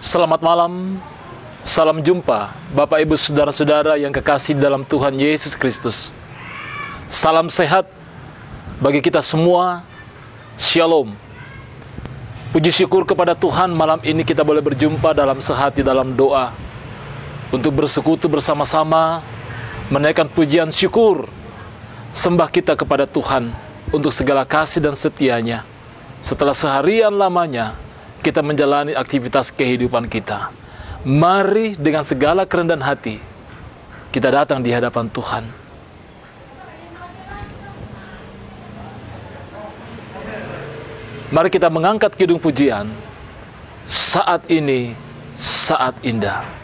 Selamat malam, salam jumpa Bapak Ibu Saudara-saudara yang kekasih dalam Tuhan Yesus Kristus. Salam sehat bagi kita semua, Shalom. Puji syukur kepada Tuhan, malam ini kita boleh berjumpa dalam sehati dalam doa untuk bersekutu bersama-sama, menaikkan pujian syukur, sembah kita kepada Tuhan untuk segala kasih dan setianya. Setelah seharian lamanya kita menjalani aktivitas kehidupan kita, mari dengan segala kerendahan hati kita datang di hadapan Tuhan. Mari kita mengangkat kidung pujian. Saat ini saat indah.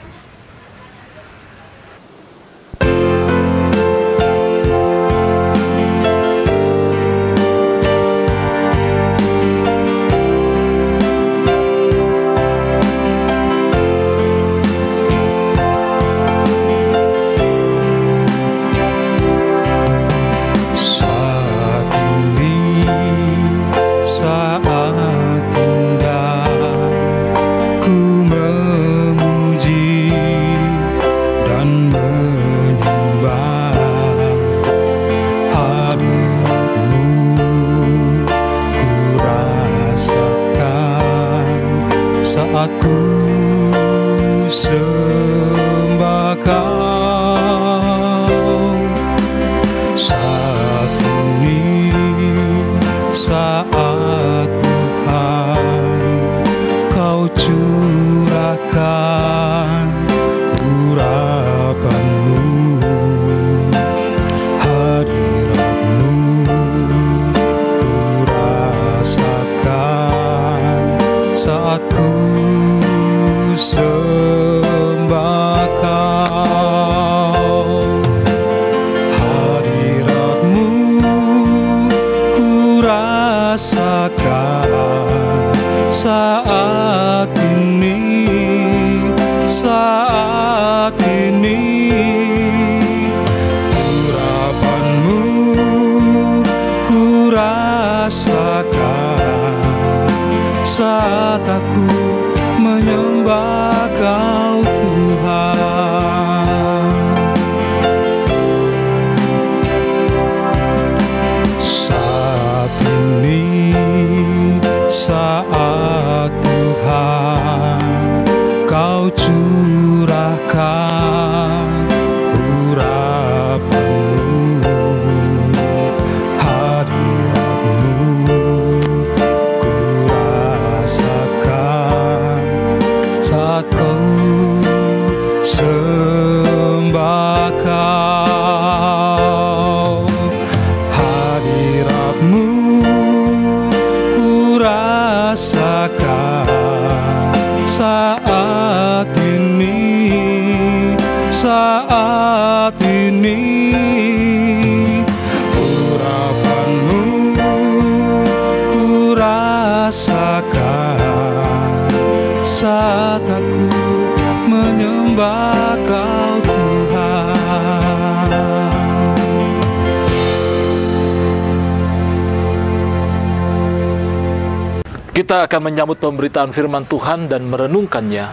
Kita akan menyambut pemberitaan firman Tuhan dan merenungkannya,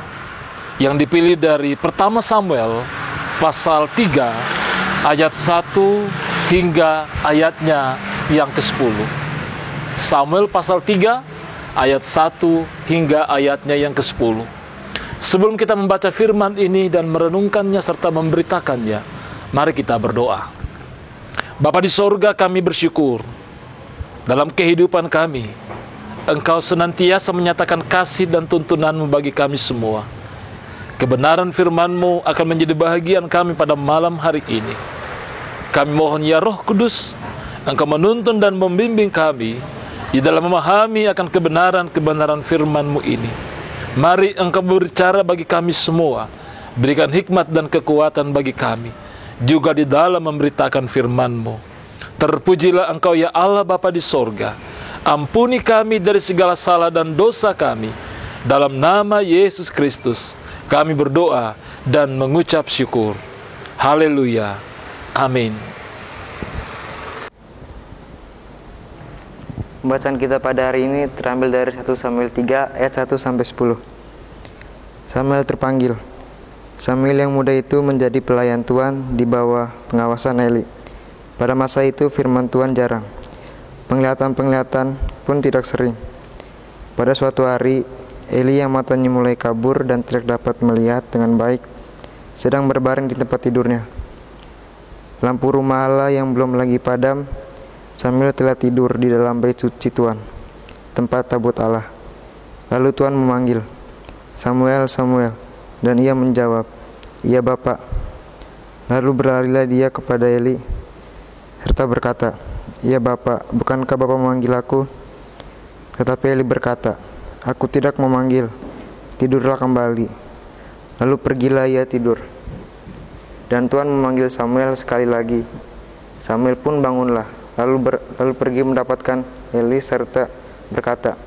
yang dipilih dari pertama Samuel pasal 3 ayat 1 hingga ayatnya yang ke-10. Samuel pasal 3 ayat 1 hingga ayatnya yang ke-10. Sebelum kita membaca firman ini dan merenungkannya serta memberitakannya, mari kita berdoa. Bapa di sorga, kami bersyukur dalam kehidupan kami Engkau senantiasa menyatakan kasih dan tuntunan-Mu bagi kami semua. Kebenaran firman-Mu akan menjadi bahagian kami pada malam hari ini. Kami mohon ya Roh Kudus, Engkau menuntun dan membimbing kami di dalam memahami akan kebenaran-kebenaran firman-Mu ini. Mari Engkau berbicara bagi kami semua, berikan hikmat dan kekuatan bagi kami, juga di dalam memberitakan firman-Mu. Terpujilah Engkau ya Allah Bapa di sorga. Ampuni kami dari segala salah dan dosa kami. Dalam nama Yesus Kristus kami berdoa dan mengucap syukur. Haleluya. Amin. Bacaan kita pada hari ini terambil dari 1 Samuel 3 ayat 1 sampai 10. Samuel terpanggil. Samuel yang muda itu menjadi pelayan Tuhan di bawah pengawasan Eli. Pada masa itu firman Tuhan jarang. Penglihatan-penglihatan pun tidak sering. Pada suatu hari, Eli yang matanya mulai kabur dan tidak dapat melihat dengan baik, sedang berbaring di tempat tidurnya. Lampu rumah Allah yang belum lagi padam, Samuel telah tidur di dalam bait suci Tuhan, tempat tabut Allah. Lalu Tuhan memanggil, "Samuel, Samuel." Dan ia menjawab, "Iya, Bapak." Lalu berlarilah dia kepada Eli, serta berkata, "Iya, Bapak, bukankah Bapak memanggil aku?" Tetapi Eli berkata, "Aku tidak memanggil, tidurlah kembali." Lalu pergilah ia tidur. Dan Tuhan memanggil Samuel sekali lagi. Samuel pun bangunlah, lalu pergi mendapatkan Eli serta berkata,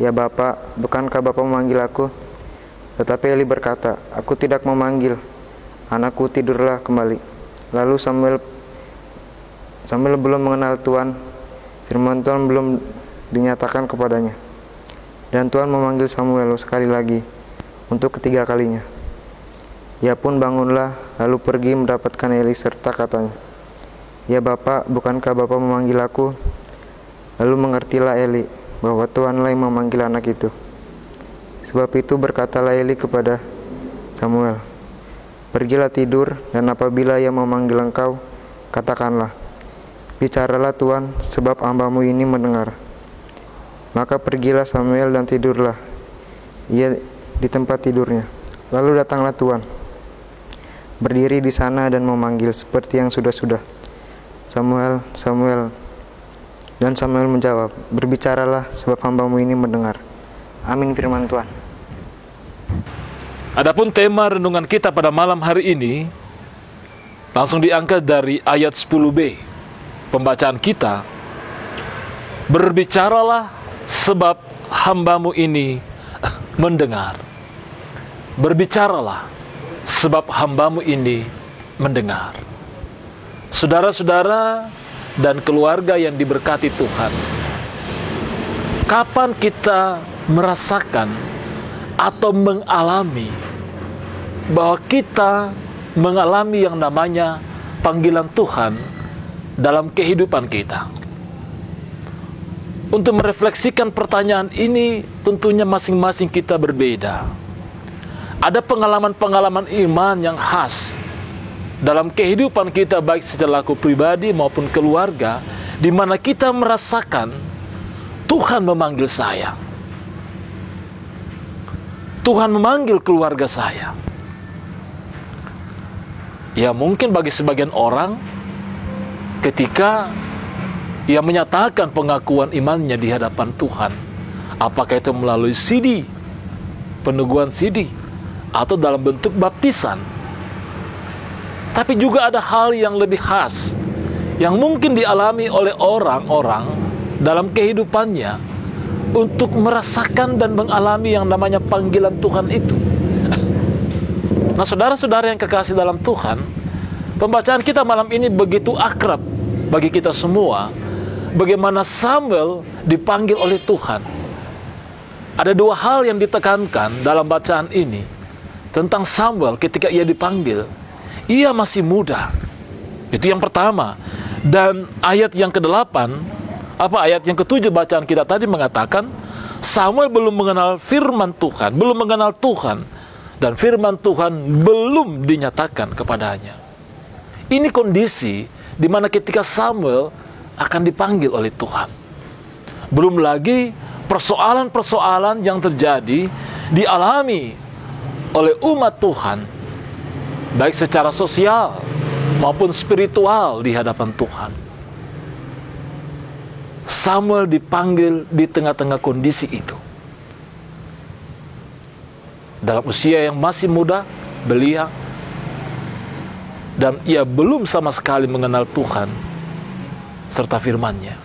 "Ya Bapak, bukankah Bapak memanggil aku?" Tetapi Eli berkata, "Aku tidak memanggil, anakku, tidurlah kembali." Lalu Samuel belum mengenal Tuhan, firman Tuhan belum dinyatakan kepadanya. Dan Tuhan memanggil Samuel sekali lagi, untuk ketiga kalinya. Ia pun bangunlah, lalu pergi mendapatkan Eli serta katanya, "Ya Bapak, bukankah Bapak memanggil aku?" Lalu mengertilah Eli bahwa Tuhanlah yang memanggil anak itu. Sebab itu berkatalah Eli kepada Samuel, "Pergilah tidur, dan apabila ia memanggil engkau, katakanlah, 'Bicaralah Tuhan, sebab hamba-Mu ini mendengar.'" Maka pergilah Samuel dan tidurlah ia di tempat tidurnya. Lalu datanglah Tuhan, berdiri di sana dan memanggil seperti yang sudah-sudah, "Samuel, Samuel." Dan Samuel menjawab, "Berbicaralah, sebab hamba-Mu ini mendengar." Amin, firman Tuhan. Adapun tema renungan kita pada malam hari ini langsung diangkat dari ayat 10b. Pembacaan kita, "Berbicaralah sebab hamba-Mu ini mendengar." Berbicaralah sebab hamba-Mu ini mendengar. Saudara-saudara dan keluarga yang diberkati Tuhan, kapan kita merasakan atau mengalami bahwa kita mengalami yang namanya panggilan Tuhan dalam kehidupan kita? Untuk merefleksikan pertanyaan ini, tentunya masing-masing kita berbeda. Ada pengalaman-pengalaman iman yang khas dalam kehidupan kita, baik secara laku pribadi maupun keluarga, di mana kita merasakan Tuhan memanggil saya. Tuhan memanggil keluarga saya. Ya, mungkin bagi sebagian orang, ketika ia menyatakan pengakuan imannya di hadapan Tuhan, apakah itu melalui sidi, peneguhan sidi, atau dalam bentuk baptisan. Tapi juga ada hal yang lebih khas, yang mungkin dialami oleh orang-orang dalam kehidupannya, untuk merasakan dan mengalami yang namanya panggilan Tuhan itu. Nah, saudara-saudara yang kekasih dalam Tuhan, pembacaan kita malam ini begitu akrab bagi kita semua, bagaimana Samuel dipanggil oleh Tuhan. Ada dua hal yang ditekankan dalam bacaan ini tentang Samuel ketika ia dipanggil. Ia masih muda. Itu yang pertama. Dan ayat yang ke-8, ayat yang ke-7 bacaan kita tadi mengatakan, Samuel belum mengenal firman Tuhan, belum mengenal Tuhan, dan firman Tuhan belum dinyatakan kepadanya. Ini kondisi di mana ketika Samuel akan dipanggil oleh Tuhan. Belum lagi persoalan-persoalan yang terjadi dialami oleh umat Tuhan, baik secara sosial maupun spiritual di hadapan Tuhan. Samuel dipanggil di tengah-tengah kondisi itu. Dalam usia yang masih muda, belia, dan ia belum sama sekali mengenal Tuhan serta firman-Nya.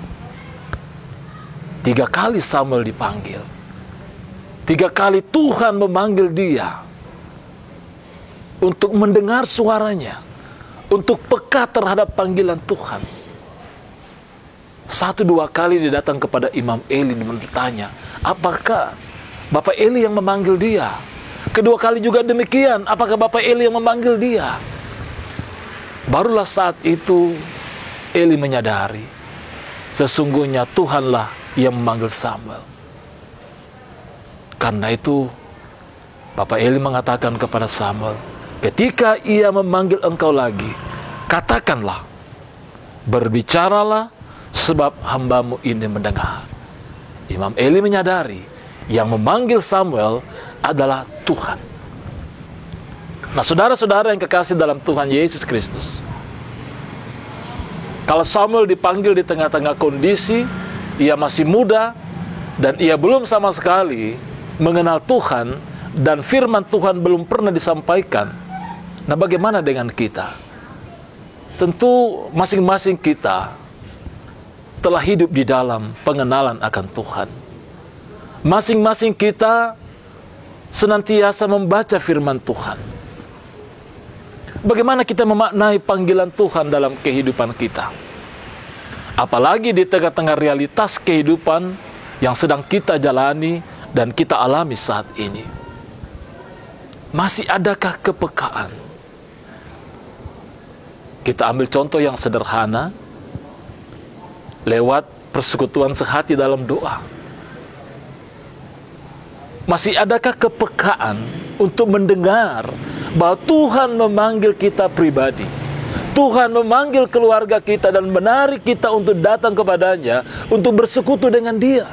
3 kali Samuel dipanggil. 3 kali Tuhan memanggil dia untuk mendengar suaranya, untuk peka terhadap panggilan Tuhan. 1-2 kali dia datang kepada Imam Eli dan bertanya, apakah Bapak Eli yang memanggil dia? Kedua kali juga demikian. Apakah Bapak Eli yang memanggil dia? Barulah saat itu Eli menyadari sesungguhnya Tuhanlah yang memanggil Samuel. Karena itu Bapak Eli mengatakan kepada Samuel, ketika ia memanggil engkau lagi, katakanlah, berbicaralah, sebab hambamu ini mendengar. Imam Eli menyadari yang memanggil Samuel adalah Tuhan. Nah, saudara-saudara yang kekasih dalam Tuhan Yesus Kristus, kalau Samuel dipanggil di tengah-tengah kondisi ia masih muda dan ia belum sama sekali mengenal Tuhan, dan firman Tuhan belum pernah disampaikan. Nah, bagaimana dengan kita? Tentu masing-masing kita telah hidup di dalam pengenalan akan Tuhan. Masing-masing kita senantiasa membaca firman Tuhan. Bagaimana kita memaknai panggilan Tuhan dalam kehidupan kita? Apalagi di tengah-tengah realitas kehidupan yang sedang kita jalani dan kita alami saat ini. Masih adakah kepekaan? Kita ambil contoh yang sederhana, lewat persekutuan sehati dalam doa. Masih adakah kepekaan untuk mendengar bahwa Tuhan memanggil kita pribadi? Tuhan memanggil keluarga kita dan menarik kita untuk datang kepadanya, untuk bersekutu dengan Dia.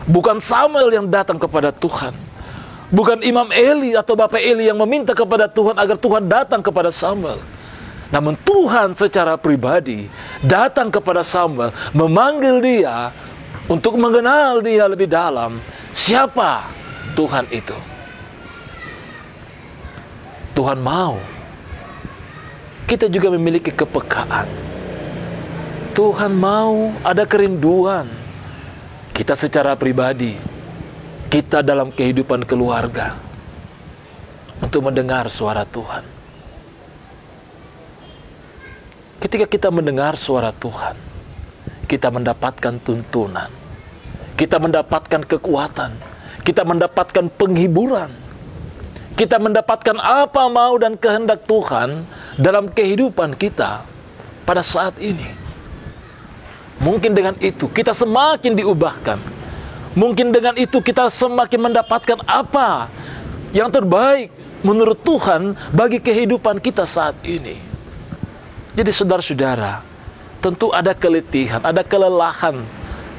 Bukan Samuel yang datang kepada Tuhan, bukan Imam Eli atau Bapak Eli yang meminta kepada Tuhan agar Tuhan datang kepada Samuel. Namun Tuhan secara pribadi datang kepada Samuel, memanggil dia untuk mengenal dia lebih dalam. Siapa Tuhan itu? Tuhan mau kita juga memiliki kepekaan. Tuhan mau ada kerinduan kita secara pribadi, kita dalam kehidupan keluarga, untuk mendengar suara Tuhan. Ketika kita mendengar suara Tuhan, kita mendapatkan tuntunan, kita mendapatkan kekuatan, kita mendapatkan penghiburan, kita mendapatkan apa mau dan kehendak Tuhan dalam kehidupan kita pada saat ini. Mungkin dengan itu kita semakin diubahkan. Mungkin dengan itu kita semakin mendapatkan apa yang terbaik menurut Tuhan bagi kehidupan kita saat ini. Jadi saudara-saudara, tentu ada keletihan, ada kelelahan.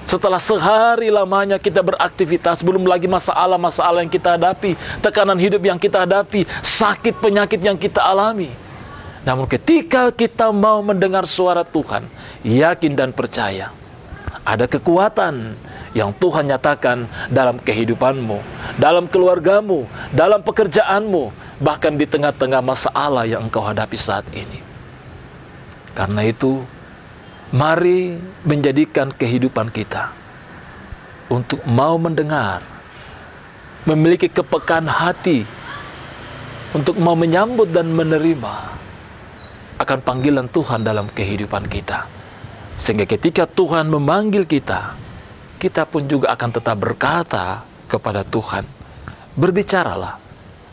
Setelah sehari lamanya kita beraktivitas, belum lagi masalah-masalah yang kita hadapi, tekanan hidup yang kita hadapi, sakit penyakit yang kita alami. Namun ketika kita mau mendengar suara Tuhan, yakin dan percaya, ada kekuatan yang Tuhan nyatakan dalam kehidupanmu, dalam keluargamu, dalam pekerjaanmu, bahkan di tengah-tengah masalah yang engkau hadapi saat ini. Karena itu, mari menjadikan kehidupan kita untuk mau mendengar, memiliki kepekaan hati, untuk mau menyambut dan menerima akan panggilan Tuhan dalam kehidupan kita. Sehingga ketika Tuhan memanggil kita, kita pun juga akan tetap berkata kepada Tuhan, berbicaralah,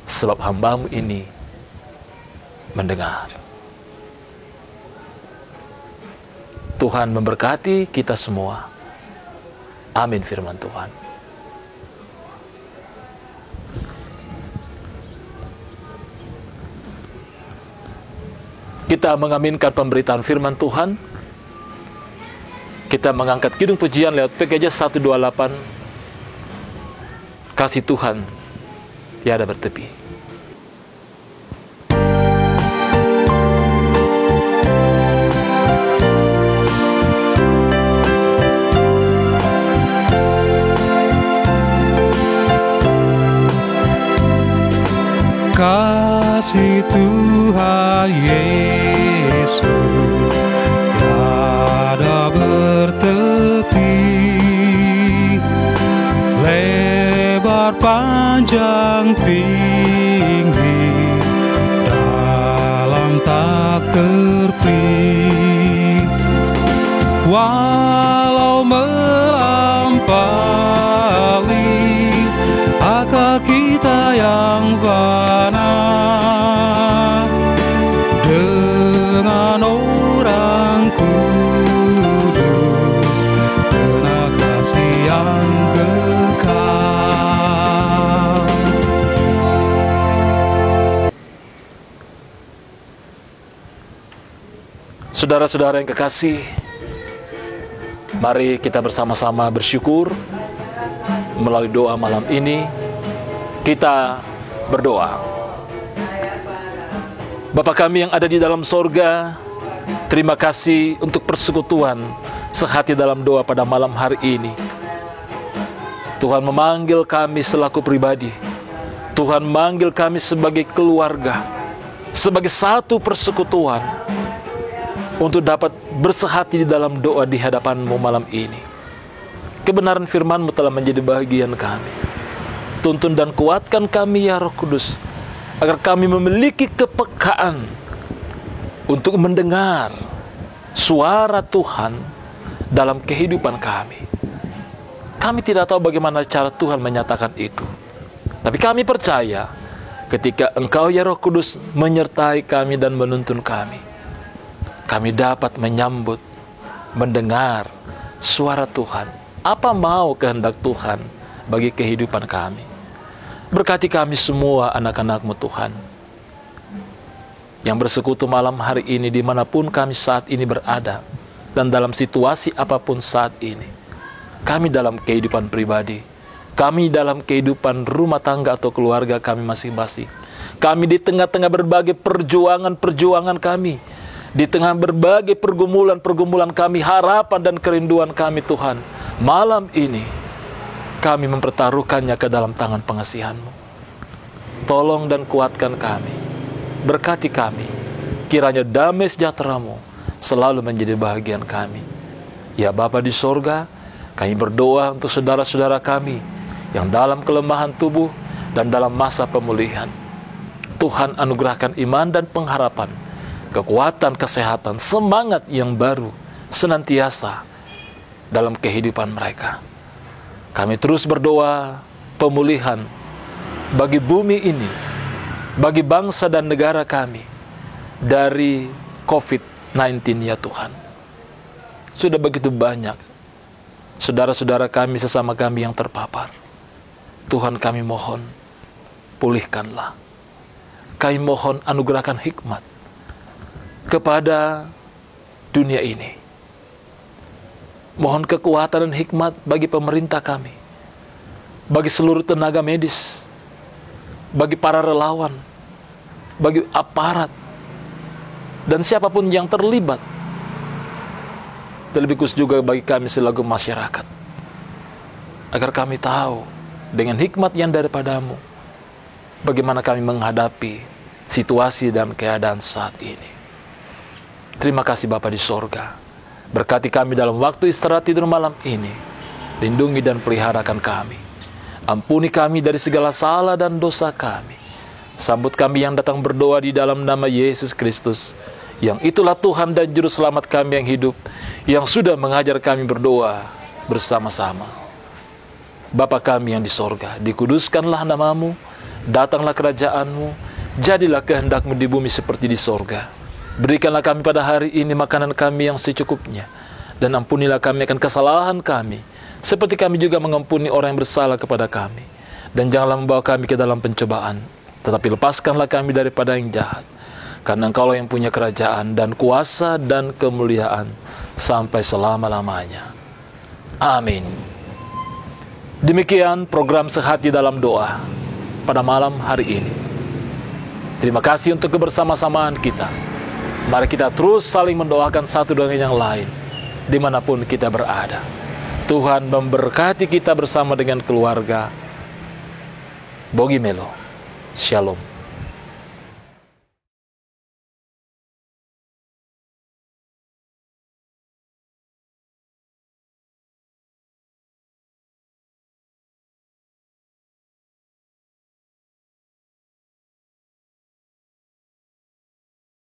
sebab hambamu ini mendengar. Tuhan memberkati kita semua. Amin firman Tuhan. Kita mengaminkan pemberitaan firman Tuhan. Kita mengangkat kidung pujian lewat PKJ 128. Kasih Tuhan tiada bertepi. Kasih Tuhan Yesus tiada bertepi, lebar panjang tinggi, dalam tak terperi. Walau melampaui akal kita Saudara-saudara yang kekasih, mari kita bersama-sama bersyukur. Melalui doa malam ini, kita berdoa. Bapa kami yang ada di dalam sorga, terima kasih untuk persekutuan sehati dalam doa pada malam hari ini. Tuhan memanggil kami selaku pribadi. Tuhan memanggil kami sebagai keluarga, sebagai satu persekutuan, untuk dapat bersehati di dalam doa di hadapan-Mu malam ini. Kebenaran firman-Mu telah menjadi bagian kami. Tuntun dan kuatkan kami ya Roh Kudus, agar kami memiliki kepekaan untuk mendengar suara Tuhan dalam kehidupan kami. Kami tidak tahu bagaimana cara Tuhan menyatakan itu, tapi kami percaya ketika Engkau ya Roh Kudus menyertai kami dan menuntun kami, kami dapat menyambut, mendengar suara Tuhan. Apa mau kehendak Tuhan bagi kehidupan kami. Berkati kami semua anak-anak-Mu Tuhan, yang bersekutu malam hari ini dimanapun kami saat ini berada, dan dalam situasi apapun saat ini. Kami dalam kehidupan pribadi, kami dalam kehidupan rumah tangga atau keluarga kami masing-masing. Kami di tengah-tengah berbagai perjuangan kami, di tengah berbagai pergumulan kami, harapan dan kerinduan kami Tuhan, malam ini kami mempertaruhkannya ke dalam tangan pengasihan-Mu. Tolong dan kuatkan kami, berkati kami, kiranya damai sejahtera-Mu selalu menjadi bahagian kami. Ya Bapa di sorga, kami berdoa untuk saudara-saudara kami yang dalam kelemahan tubuh dan dalam masa pemulihan. Tuhan anugerahkan iman dan pengharapan, kekuatan, kesehatan, semangat yang baru senantiasa dalam kehidupan mereka. Kami terus berdoa pemulihan bagi bumi ini, bagi bangsa dan negara kami dari COVID-19 ya Tuhan. Sudah begitu banyak saudara-saudara kami, sesama kami yang terpapar. Tuhan, kami mohon pulihkanlah. Kami mohon anugerahkan hikmat kepada dunia ini. Mohon kekuatan dan hikmat bagi pemerintah kami, bagi seluruh tenaga medis, bagi para relawan, bagi aparat, dan siapapun yang terlibat. Terlebih khusus juga bagi kami selaku masyarakat, agar kami tahu dengan hikmat yang daripada-Mu bagaimana kami menghadapi situasi dan keadaan saat ini. Terima kasih Bapa di sorga. Berkati kami dalam waktu istirahat tidur malam ini. Lindungi dan peliharakan kami. Ampuni kami dari segala salah dan dosa kami. Sambut kami yang datang berdoa di dalam nama Yesus Kristus, yang itulah Tuhan dan Juru Selamat kami yang hidup, yang sudah mengajar kami berdoa bersama-sama. Bapa kami yang di sorga, dikuduskanlah nama-Mu, datanglah kerajaan-Mu, jadilah kehendak-Mu di bumi seperti di sorga. Berikanlah kami pada hari ini makanan kami yang secukupnya, dan ampunilah kami akan kesalahan kami, seperti kami juga mengampuni orang yang bersalah kepada kami. Dan janganlah membawa kami ke dalam pencobaan, tetapi lepaskanlah kami daripada yang jahat. Karena Engkau yang punya kerajaan dan kuasa dan kemuliaan sampai selama-lamanya. Amin. Demikian program Sehati dalam Doa pada malam hari ini. Terima kasih untuk kebersama-samaan kita. Mari kita terus saling mendoakan satu dengan yang lain, dimanapun kita berada. Tuhan memberkati kita bersama dengan keluarga. Bogi Melo. Shalom.